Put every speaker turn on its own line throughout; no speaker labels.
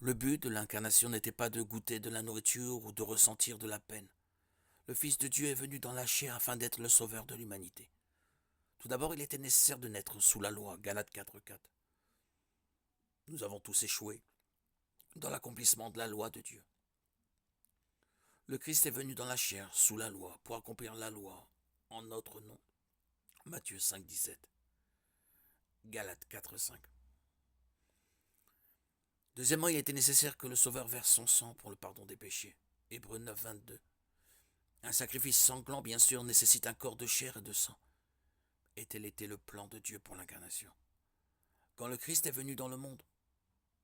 Le but de l'incarnation n'était pas de goûter de la nourriture ou de ressentir de la peine. Le Fils de Dieu est venu dans la chair afin d'être le sauveur de l'humanité. Tout d'abord, il était nécessaire de naître sous la loi, Galates 4:4. Nous avons tous échoué dans l'accomplissement de la loi de Dieu. Le Christ est venu dans la chair, sous la loi, pour accomplir la loi en notre nom. Matthieu 5:17. Galates 4:5. Deuxièmement, il était nécessaire que le Sauveur verse son sang pour le pardon des péchés. Hébreux 9:22. Un sacrifice sanglant, bien sûr, nécessite un corps de chair et de sang. Et tel était le plan de Dieu pour l'incarnation. Quand le Christ est venu dans le monde,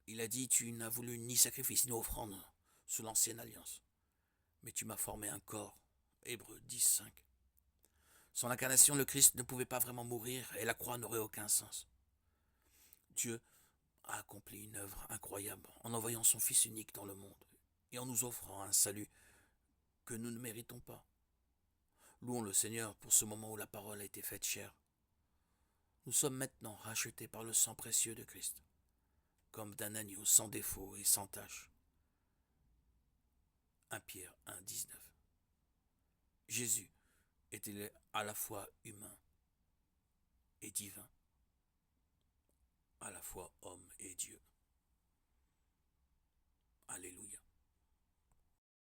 il a dit, tu n'as voulu ni sacrifice ni offrande sous l'ancienne alliance, mais tu m'as formé un corps. Hébreux 10:5. Sans l'incarnation, le Christ ne pouvait pas vraiment mourir et la croix n'aurait aucun sens. Dieu a accompli une œuvre incroyable en envoyant son Fils unique dans le monde et en nous offrant un salut que nous ne méritons pas. Louons le Seigneur pour ce moment où la parole a été faite chair. Nous sommes maintenant rachetés par le sang précieux de Christ, comme d'un agneau sans défaut et sans tache. 1 Pierre 1:19. Jésus était à la fois humain et divin, à la fois homme et Dieu. Alléluia.